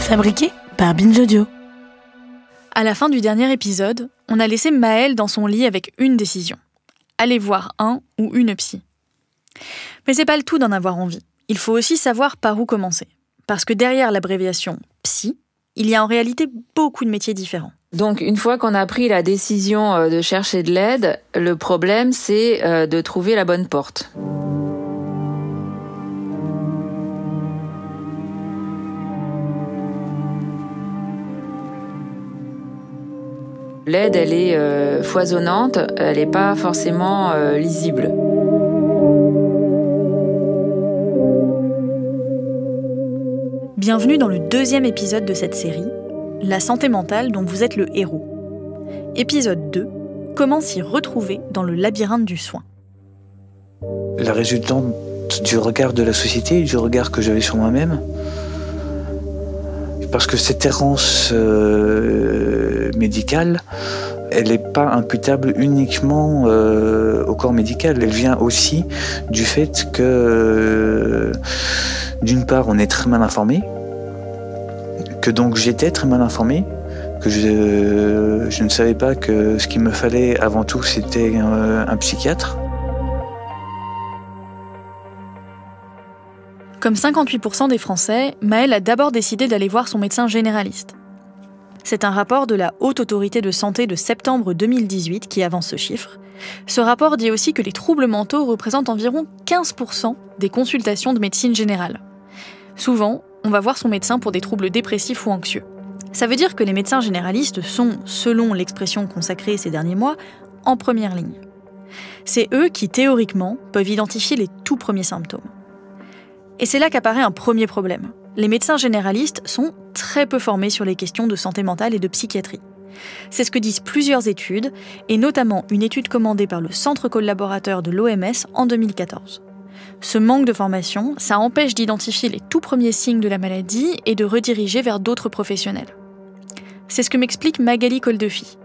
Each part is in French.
Fabriqué par Binge Audio. À la fin du dernier épisode, on a laissé Maëlle dans son lit avec une décision. Aller voir un ou une psy. Mais c'est pas le tout d'en avoir envie. Il faut aussi savoir par où commencer. Parce que derrière l'abréviation psy, il y a en réalité beaucoup de métiers différents. Donc, une fois qu'on a pris la décision de chercher de l'aide, le problème, c'est de trouver la bonne porte. L'aide, elle est foisonnante, elle n'est pas forcément lisible. Bienvenue dans le 2e épisode de cette série, La santé mentale dont vous êtes le héros. Épisode 2, comment s'y retrouver dans le labyrinthe du soin. La résultante du regard de la société, du regard que j'avais sur moi-même, parce que cette errance médicale, elle n'est pas imputable uniquement au corps médical. Elle vient aussi du fait que, d'une part, on est très mal informé, que donc j'étais très mal informé, que je ne savais pas que ce qu'il me fallait avant tout, c'était un psychiatre. Comme 58% des Français, Maëlle a d'abord décidé d'aller voir son médecin généraliste. C'est un rapport de la Haute Autorité de Santé de septembre 2018 qui avance ce chiffre. Ce rapport dit aussi que les troubles mentaux représentent environ 15% des consultations de médecine générale. Souvent, on va voir son médecin pour des troubles dépressifs ou anxieux. Ça veut dire que les médecins généralistes sont, selon l'expression consacrée ces derniers mois, en première ligne. C'est eux qui, théoriquement, peuvent identifier les tout premiers symptômes. Et c'est là qu'apparaît un premier problème. Les médecins généralistes sont très peu formés sur les questions de santé mentale et de psychiatrie. C'est ce que disent plusieurs études, et notamment une étude commandée par le Centre collaborateur de l'OMS en 2014. Ce manque de formation, ça empêche d'identifier les tout premiers signes de la maladie et de rediriger vers d'autres professionnels. C'est ce que m'explique Magali Koldefy.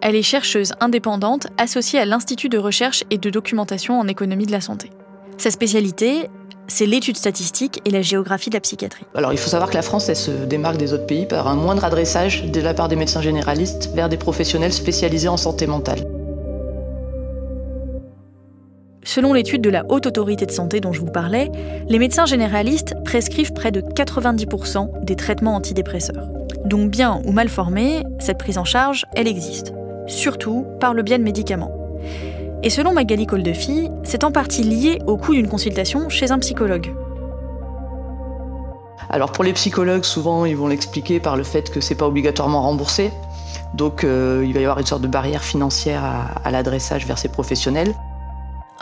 Elle est chercheuse indépendante associée à l'Institut de recherche et de documentation en économie de la santé. Sa spécialité, c'est l'étude statistique et la géographie de la psychiatrie. Alors il faut savoir que la France, elle se démarque des autres pays par un moindre adressage de la part des médecins généralistes vers des professionnels spécialisés en santé mentale. Selon l'étude de la Haute Autorité de Santé dont je vous parlais, les médecins généralistes prescrivent près de 90% des traitements antidépresseurs. Donc bien ou mal formés, cette prise en charge, elle existe. Surtout par le biais de médicaments. Et selon Magali Koldefy, c'est en partie lié au coût d'une consultation chez un psychologue. Alors pour les psychologues, souvent ils vont l'expliquer par le fait que c'est pas obligatoirement remboursé. Donc il va y avoir une sorte de barrière financière à l'adressage vers ces professionnels.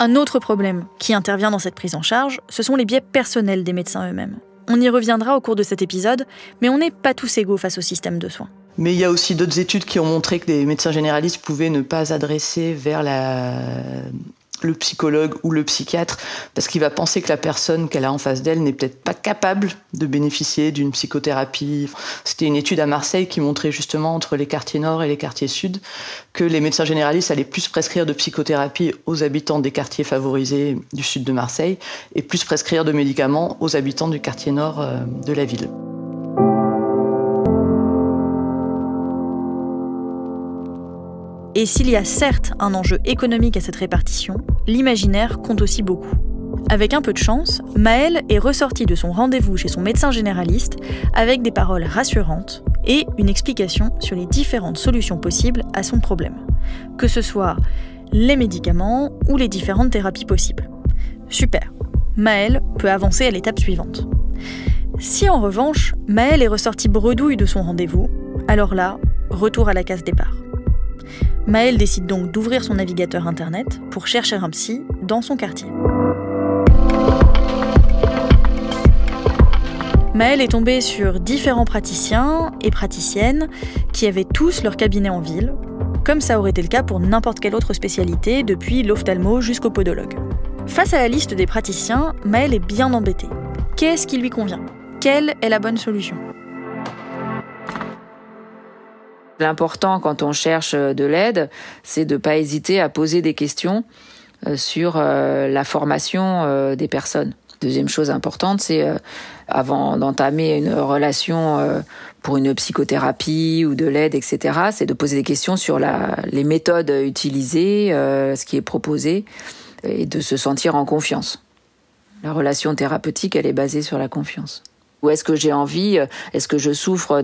Un autre problème qui intervient dans cette prise en charge, ce sont les biais personnels des médecins eux-mêmes. On y reviendra au cours de cet épisode, mais on n'est pas tous égaux face au système de soins. Mais il y a aussi d'autres études qui ont montré que des médecins généralistes pouvaient ne pas adresser vers le psychologue ou le psychiatre parce qu'il va penser que la personne qu'elle a en face d'elle n'est peut-être pas capable de bénéficier d'une psychothérapie. C'était une étude à Marseille qui montrait justement entre les quartiers nord et les quartiers sud que les médecins généralistes allaient plus prescrire de psychothérapie aux habitants des quartiers favorisés du sud de Marseille et plus prescrire de médicaments aux habitants du quartier nord de la ville. Et s'il y a certes un enjeu économique à cette répartition, l'imaginaire compte aussi beaucoup. Avec un peu de chance, Maëlle est ressortie de son rendez-vous chez son médecin généraliste avec des paroles rassurantes et une explication sur les différentes solutions possibles à son problème. Que ce soit les médicaments ou les différentes thérapies possibles. Super, Maëlle peut avancer à l'étape suivante. Si en revanche, Maëlle est ressortie bredouille de son rendez-vous, alors là, retour à la case départ. Maëlle décide donc d'ouvrir son navigateur internet pour chercher un psy dans son quartier. Maëlle est tombée sur différents praticiens et praticiennes qui avaient tous leur cabinet en ville, comme ça aurait été le cas pour n'importe quelle autre spécialité, depuis l'ophtalmo jusqu'au podologue. Face à la liste des praticiens, Maëlle est bien embêtée. Qu'est-ce qui lui convient ? Quelle est la bonne solution ? L'important quand on cherche de l'aide, c'est de ne pas hésiter à poser des questions sur la formation des personnes. Deuxième chose importante, c'est avant d'entamer une relation pour une psychothérapie ou de l'aide, etc., c'est de poser des questions sur les méthodes utilisées, ce qui est proposé, et de se sentir en confiance. La relation thérapeutique, elle est basée sur la confiance. Ou est-ce que j'ai envie, est-ce que je souffre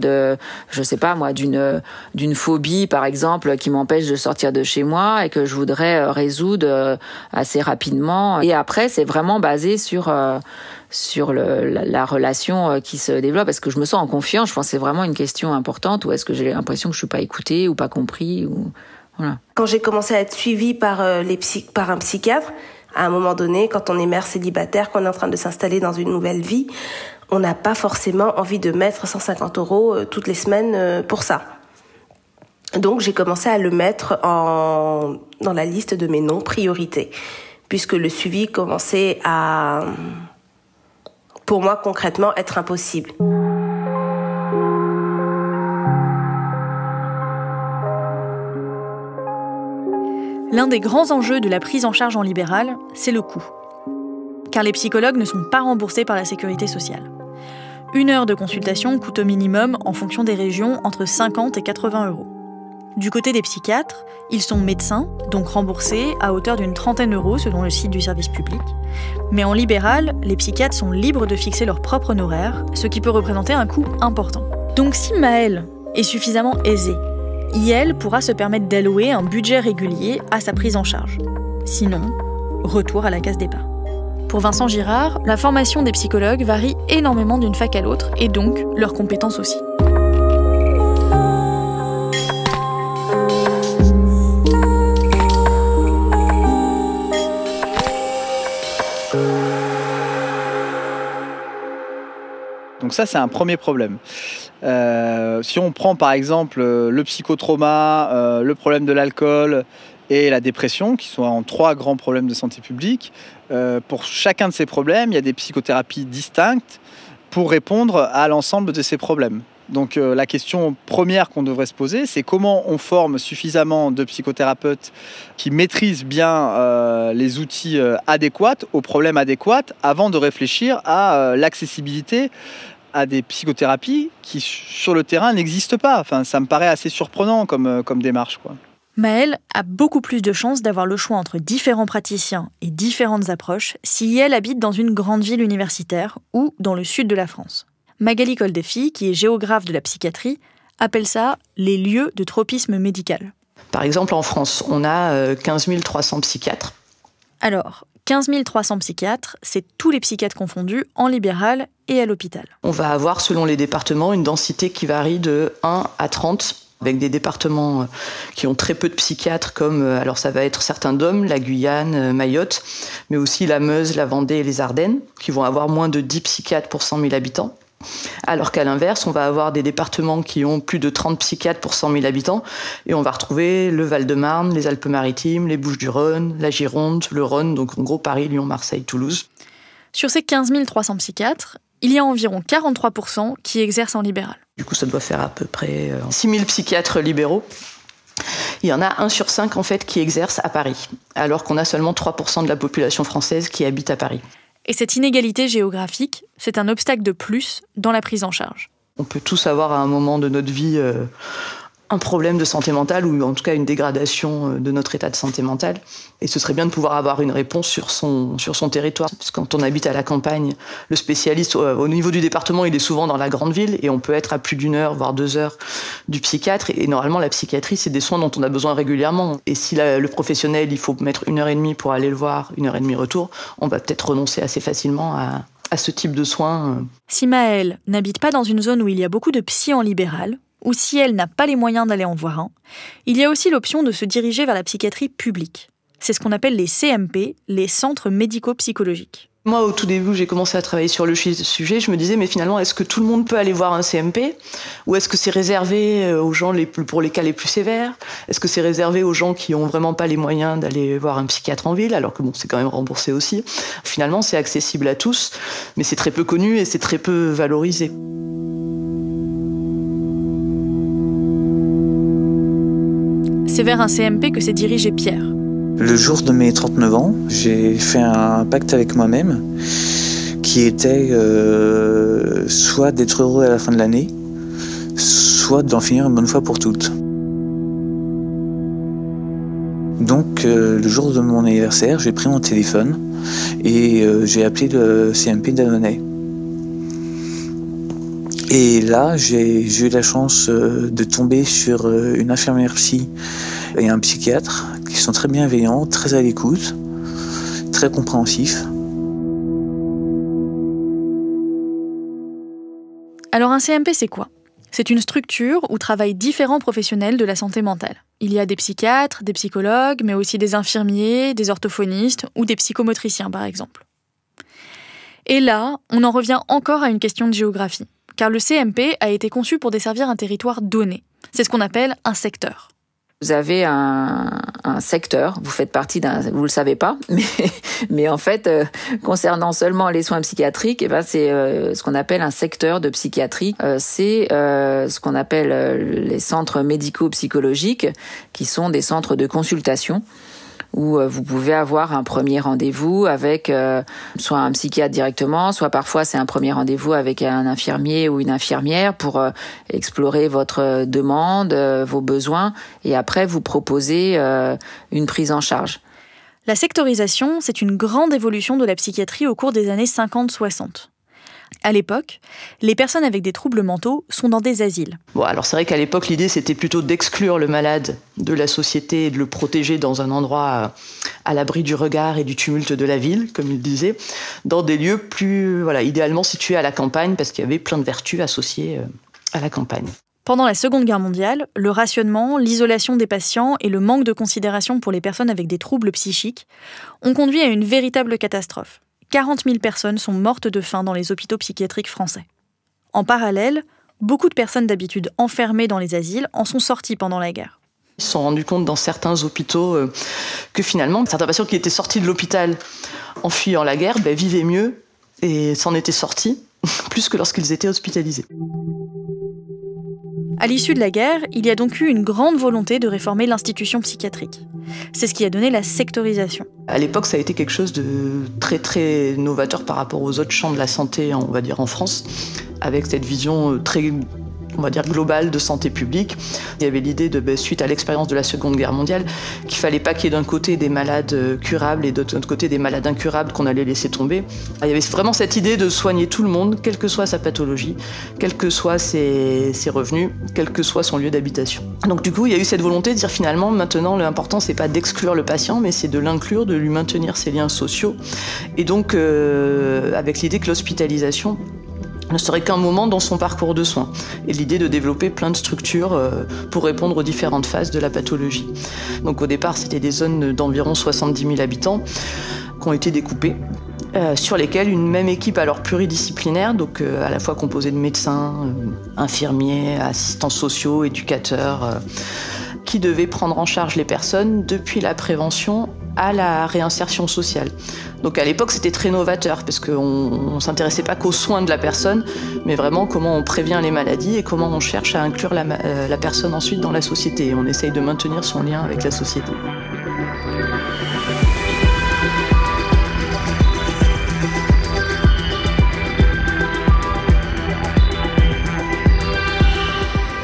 d'une phobie, par exemple, qui m'empêche de sortir de chez moi et que je voudrais résoudre assez rapidement. Et après, c'est vraiment basé sur la relation qui se développe. Est-ce que je me sens en confiance? Je pense que c'est vraiment une question importante. Ou est-ce que j'ai l'impression que je suis pas écoutée ou pas compris voilà. Quand j'ai commencé à être suivie par un psychiatre, à un moment donné, quand on est mère célibataire, qu'on est en train de s'installer dans une nouvelle vie, on n'a pas forcément envie de mettre 150 € toutes les semaines pour ça. Donc j'ai commencé à le mettre dans la liste de mes non-priorités, puisque le suivi commençait à, pour moi concrètement, être impossible. L'un des grands enjeux de la prise en charge en libéral, c'est le coût. Car les psychologues ne sont pas remboursés par la sécurité sociale. 1 heure de consultation coûte au minimum, en fonction des régions, entre 50 et 80 €. Du côté des psychiatres, ils sont médecins, donc remboursés à hauteur d'une trentaine d'euros selon le site du service public. Mais en libéral, les psychiatres sont libres de fixer leur propre honoraire, ce qui peut représenter un coût important. Donc si Maëlle est suffisamment aisée, IEL pourra se permettre d'allouer un budget régulier à sa prise en charge. Sinon, retour à la case départ. Pour Vincent Girard, la formation des psychologues varie énormément d'une fac à l'autre et donc leurs compétences aussi. Donc ça, c'est un premier problème. Si on prend par exemple le psychotrauma, le problème de l'alcool et la dépression, qui sont en 3 grands problèmes de santé publique, pour chacun de ces problèmes, il y a des psychothérapies distinctes pour répondre à l'ensemble de ces problèmes. Donc la question première qu'on devrait se poser, c'est comment on forme suffisamment de psychothérapeutes qui maîtrisent bien les outils adéquats, aux problèmes adéquats, avant de réfléchir à l'accessibilité à des psychothérapies qui, sur le terrain, n'existent pas. Enfin, ça me paraît assez surprenant comme démarche, quoi. Maëlle a beaucoup plus de chances d'avoir le choix entre différents praticiens et différentes approches si elle habite dans une grande ville universitaire ou dans le sud de la France. Magali Coldefi, qui est géographe de la psychiatrie, appelle ça les lieux de tropisme médical. Par exemple, en France, on a 15 300 psychiatres. Alors, 15 300 psychiatres, c'est tous les psychiatres confondus en libéral et à l'hôpital. On va avoir, selon les départements, une densité qui varie de 1 à 30, avec des départements qui ont très peu de psychiatres, comme alors ça va être certains DOM, la Guyane, Mayotte, mais aussi la Meuse, la Vendée et les Ardennes, qui vont avoir moins de 10 psychiatres pour 100 000 habitants. Alors qu'à l'inverse, on va avoir des départements qui ont plus de 30 psychiatres pour 100 000 habitants, et on va retrouver le Val-de-Marne, les Alpes-Maritimes, les Bouches-du-Rhône, la Gironde, le Rhône, donc en gros Paris, Lyon, Marseille, Toulouse. Sur ces 15 300 psychiatres, il y a environ 43% qui exercent en libéral. Du coup, ça doit faire à peu près 6 000 psychiatres libéraux. Il y en a 1 sur 5 en fait qui exerce à Paris, alors qu'on a seulement 3% de la population française qui habite à Paris. Et cette inégalité géographique, c'est un obstacle de plus dans la prise en charge. On peut tous avoir à un moment de notre vie un problème de santé mentale ou en tout cas une dégradation de notre état de santé mentale. Et ce serait bien de pouvoir avoir une réponse sur son territoire. Parce que quand on habite à la campagne, le spécialiste au niveau du département, il est souvent dans la grande ville et on peut être à plus d'1 heure, voire 2 heures du psychiatre. Et normalement, la psychiatrie, c'est des soins dont on a besoin régulièrement. Et si le professionnel, il faut mettre 1h30 pour aller le voir, 1h30 retour, on va peut-être renoncer assez facilement à ce type de soins. Si Maëlle n'habite pas dans une zone où il y a beaucoup de psy en libéral, ou si elle n'a pas les moyens d'aller en voir un, il y a aussi l'option de se diriger vers la psychiatrie publique. C'est ce qu'on appelle les CMP, les centres médico-psychologiques. Moi, au tout début, j'ai commencé à travailler sur le sujet. Je me disais, mais finalement, est-ce que tout le monde peut aller voir un CMP ? Ou est-ce que c'est réservé aux gens pour les cas les plus sévères ? Est-ce que c'est réservé aux gens qui n'ont vraiment pas les moyens d'aller voir un psychiatre en ville ? Alors que bon, c'est quand même remboursé aussi. Finalement, c'est accessible à tous, mais c'est très peu connu et c'est très peu valorisé. C'est vers un CMP que s'est dirigé Pierre. Le jour de mes 39 ans, j'ai fait un pacte avec moi-même qui était soit d'être heureux à la fin de l'année, soit d'en finir une bonne fois pour toutes. Donc le jour de mon anniversaire, j'ai pris mon téléphone et j'ai appelé le CMP d'Annonay. Et là, j'ai eu la chance de tomber sur une infirmière psy et un psychiatre qui sont très bienveillants, très à l'écoute, très compréhensifs. Alors un CMP, c'est quoi ? C'est une structure où travaillent différents professionnels de la santé mentale. Il y a des psychiatres, des psychologues, mais aussi des infirmiers, des orthophonistes ou des psychomotriciens, par exemple. Et là, on en revient encore à une question de géographie, car le CMP a été conçu pour desservir un territoire donné. C'est ce qu'on appelle un secteur. Vous avez un secteur, vous faites partie d'un, vous le savez pas, mais en fait, concernant seulement les soins psychiatriques, c'est ce qu'on appelle un secteur de psychiatrie. C'est ce qu'on appelle les centres médico-psychologiques, qui sont des centres de consultation, où vous pouvez avoir un premier rendez-vous avec soit un psychiatre directement, soit parfois c'est un premier rendez-vous avec un infirmier ou une infirmière pour explorer votre demande, vos besoins, et après vous proposer une prise en charge. La sectorisation, c'est une grande évolution de la psychiatrie au cours des années 50-60. À l'époque, les personnes avec des troubles mentaux sont dans des asiles. Bon, alors c'est vrai qu'à l'époque, l'idée, c'était plutôt d'exclure le malade de la société et de le protéger dans un endroit à l'abri du regard et du tumulte de la ville, comme il disait, dans des lieux plus, idéalement situés à la campagne, parce qu'il y avait plein de vertus associées à la campagne. Pendant la Seconde Guerre mondiale, le rationnement, l'isolation des patients et le manque de considération pour les personnes avec des troubles psychiques ont conduit à une véritable catastrophe. 40 000 personnes sont mortes de faim dans les hôpitaux psychiatriques français. En parallèle, beaucoup de personnes d'habitude enfermées dans les asiles en sont sorties pendant la guerre. Ils se sont rendus compte dans certains hôpitaux que finalement, certains patients qui étaient sortis de l'hôpital en fuyant la guerre vivaient mieux et s'en étaient sortis, plus que lorsqu'ils étaient hospitalisés. À l'issue de la guerre, il y a donc eu une grande volonté de réformer l'institution psychiatrique. C'est ce qui a donné la sectorisation. À l'époque, ça a été quelque chose de très très novateur par rapport aux autres champs de la santé, on va dire en France, avec cette vision très, on va dire, globale de santé publique. Il y avait l'idée de, suite à l'expérience de la Seconde Guerre mondiale, qu'il fallait pas qu'il y ait d'un côté des malades curables et de l'autre côté des malades incurables qu'on allait laisser tomber. Il y avait vraiment cette idée de soigner tout le monde, quelle que soit sa pathologie, quels que soient ses revenus, quel que soit son lieu d'habitation. Donc du coup, il y a eu cette volonté de dire finalement, maintenant, l'important, c'est pas d'exclure le patient, mais c'est de l'inclure, de lui maintenir ses liens sociaux. Et donc, avec l'idée que l'hospitalisation ne serait qu'un moment dans son parcours de soins, et l'idée de développer plein de structures pour répondre aux différentes phases de la pathologie. Donc au départ, c'était des zones d'environ 70 000 habitants qui ont été découpées, sur lesquelles une même équipe alors pluridisciplinaire, donc à la fois composée de médecins, infirmiers, assistants sociaux, éducateurs, qui devait prendre en charge les personnes depuis la prévention à la réinsertion sociale. Donc à l'époque, c'était très novateur parce qu'on ne s'intéressait pas qu'aux soins de la personne, mais vraiment comment on prévient les maladies et comment on cherche à inclure la personne ensuite dans la société. Et on essaye de maintenir son lien avec la société.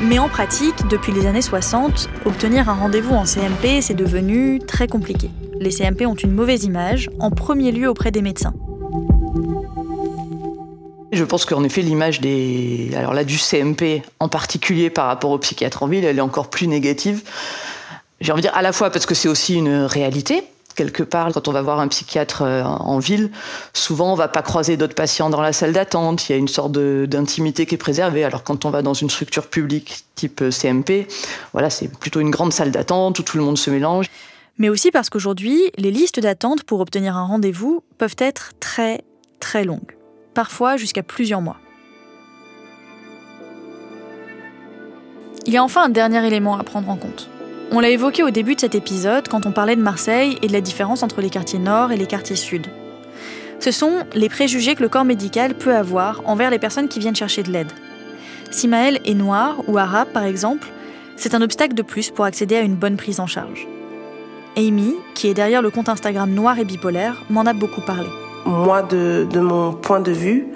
Mais en pratique, depuis les années 60, obtenir un rendez-vous en CMP, c'est devenu très compliqué. Les CMP ont une mauvaise image, en premier lieu auprès des médecins. Je pense qu'en effet, l'image du CMP, en particulier par rapport aux psychiatres en ville, elle est encore plus négative. J'ai envie de dire à la fois parce que c'est aussi une réalité. Quelque part, quand on va voir un psychiatre en ville, souvent on ne va pas croiser d'autres patients dans la salle d'attente. Il y a une sorte d'intimité qui est préservée. Alors quand on va dans une structure publique type CMP, c'est plutôt une grande salle d'attente où tout le monde se mélange. Mais aussi parce qu'aujourd'hui, les listes d'attente pour obtenir un rendez-vous peuvent être très, très longues. Parfois jusqu'à plusieurs mois. Il y a enfin un dernier élément à prendre en compte. On l'a évoqué au début de cet épisode quand on parlait de Marseille et de la différence entre les quartiers nord et les quartiers sud. Ce sont les préjugés que le corps médical peut avoir envers les personnes qui viennent chercher de l'aide. Si Maëlle est noire ou arabe par exemple, c'est un obstacle de plus pour accéder à une bonne prise en charge. Amy, qui est derrière le compte Instagram Noir et Bipolaire, m'en a beaucoup parlé. moi, de mon point de vue,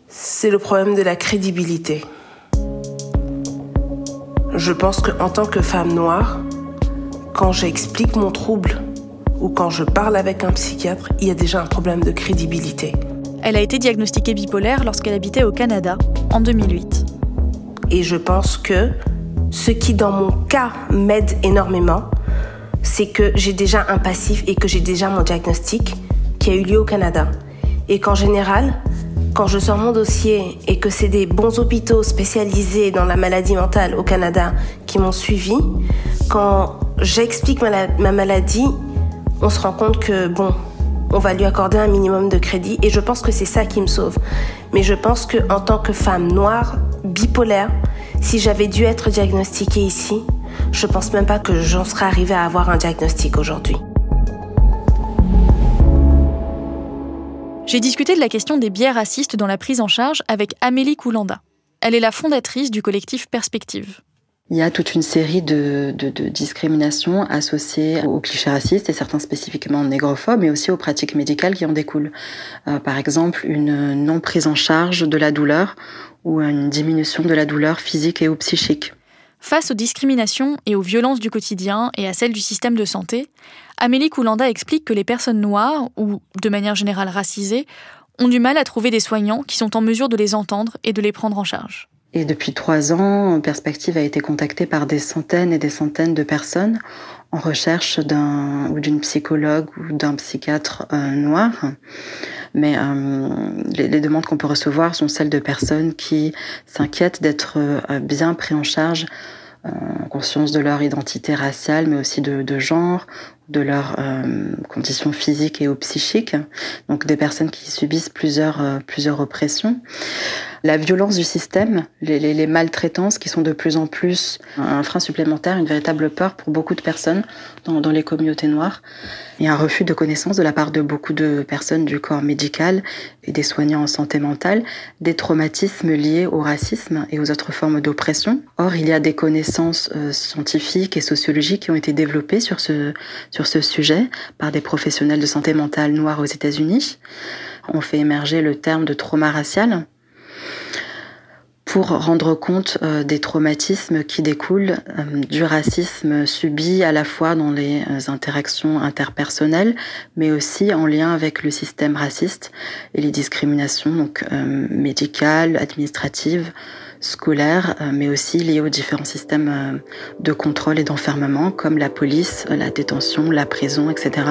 c'est le problème de la crédibilité. Je pense qu'en tant que femme noire, quand j'explique mon trouble ou quand je parle avec un psychiatre, il y a déjà un problème de crédibilité. Elle a été diagnostiquée bipolaire lorsqu'elle habitait au Canada, en 2008. Et je pense que ce qui, dans mon cas, m'aide énormément, c'est que j'ai déjà un passif et que j'ai déjà mon diagnostic qui a eu lieu au Canada. Et qu'en général, quand je sors mon dossier et que c'est des bons hôpitaux spécialisés dans la maladie mentale au Canada qui m'ont suivi, quand j'explique ma maladie, on se rend compte que, on va lui accorder un minimum de crédit et je pense que c'est ça qui me sauve. Mais je pense qu'en tant que femme noire, bipolaire, si j'avais dû être diagnostiquée ici, je pense même pas que j'en serais arrivée à avoir un diagnostic aujourd'hui. J'ai discuté de la question des biais racistes dans la prise en charge avec Amélie Koulanda. Elle est la fondatrice du collectif Perspective. Il y a toute une série de discriminations associées aux clichés racistes et certains spécifiquement négrophobes, mais aussi aux pratiques médicales qui en découlent. Par exemple, une non prise en charge de la douleur ou une diminution de la douleur physique et ou psychique. Face aux discriminations et aux violences du quotidien et à celles du système de santé, Amélie Koulanda explique que les personnes noires, ou de manière générale racisées, ont du mal à trouver des soignants qui sont en mesure de les entendre et de les prendre en charge. Et depuis 3 ans, Perspective a été contactée par des centaines et des centaines de personnes en recherche d'une psychologue ou d'un psychiatre noir. Mais les demandes qu'on peut recevoir sont celles de personnes qui s'inquiètent d'être bien pris en charge, en conscience de leur identité raciale, mais aussi de genre, de leurs conditions physiques et ou psychiques. Donc des personnes qui subissent plusieurs oppressions. La violence du système, les maltraitances qui sont de plus en plus un frein supplémentaire, une véritable peur pour beaucoup de personnes dans les communautés noires. Et un refus de connaissance de la part de beaucoup de personnes du corps médical et des soignants en santé mentale, des traumatismes liés au racisme et aux autres formes d'oppression. Or, il y a des connaissances scientifiques et sociologiques qui ont été développées sur ce sujet par des professionnels de santé mentale noirs aux États-Unis. On fait émerger le terme de trauma racial pour rendre compte des traumatismes qui découlent du racisme subi à la fois dans les interactions interpersonnelles, mais aussi en lien avec le système raciste et les discriminations donc médicales, administratives, scolaires, mais aussi liées aux différents systèmes de contrôle et d'enfermement, comme la police, la détention, la prison, etc.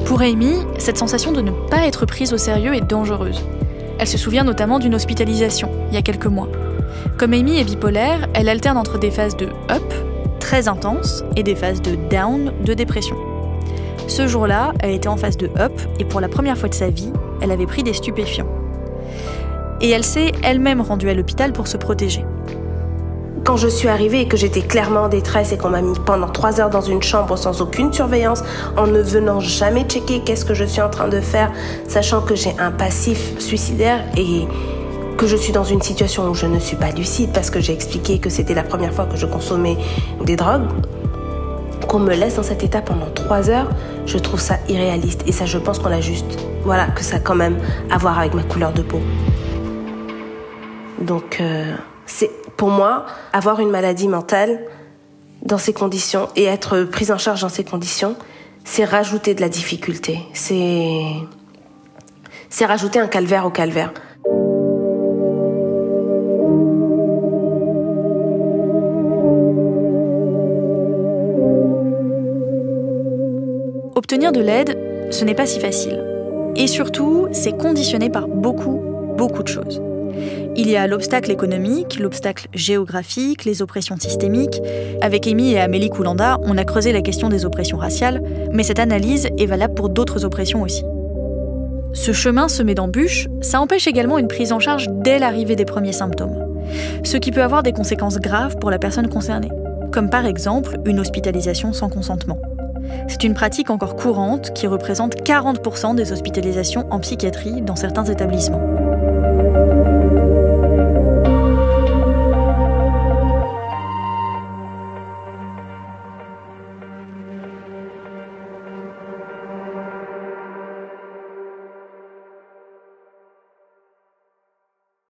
Pour Amy, cette sensation de ne pas être prise au sérieux est dangereuse. Elle se souvient notamment d'une hospitalisation, il y a quelques mois. Comme Amy est bipolaire, elle alterne entre des phases de up, très intenses, et des phases de down, de dépression. Ce jour-là, elle était en phase de up, et pour la première fois de sa vie, elle avait pris des stupéfiants. Et elle s'est elle-même rendue à l'hôpital pour se protéger. Quand je suis arrivée et que j'étais clairement en détresse et qu'on m'a mis pendant 3 heures dans une chambre sans aucune surveillance, en ne venant jamais checker qu'est-ce que je suis en train de faire, sachant que j'ai un passif suicidaire et que je suis dans une situation où je ne suis pas lucide parce que j'ai expliqué que c'était la première fois que je consommais des drogues, qu'on me laisse dans cet état pendant 3 heures, je trouve ça irréaliste. Et ça, je pense qu'on a juste, que ça a quand même à voir avec ma couleur de peau. Donc, c'est pour moi, avoir une maladie mentale dans ces conditions et être prise en charge dans ces conditions, c'est rajouter de la difficulté. C'est rajouter un calvaire au calvaire. Obtenir de l'aide, ce n'est pas si facile. Et surtout, c'est conditionné par beaucoup de choses. Il y a l'obstacle économique, l'obstacle géographique, les oppressions systémiques. Avec Amy et Amélie Koulanda, on a creusé la question des oppressions raciales, mais cette analyse est valable pour d'autres oppressions aussi. Ce chemin semé d'embûches, ça empêche également une prise en charge dès l'arrivée des premiers symptômes, ce qui peut avoir des conséquences graves pour la personne concernée, comme par exemple une hospitalisation sans consentement. C'est une pratique encore courante qui représente 40% des hospitalisations en psychiatrie dans certains établissements.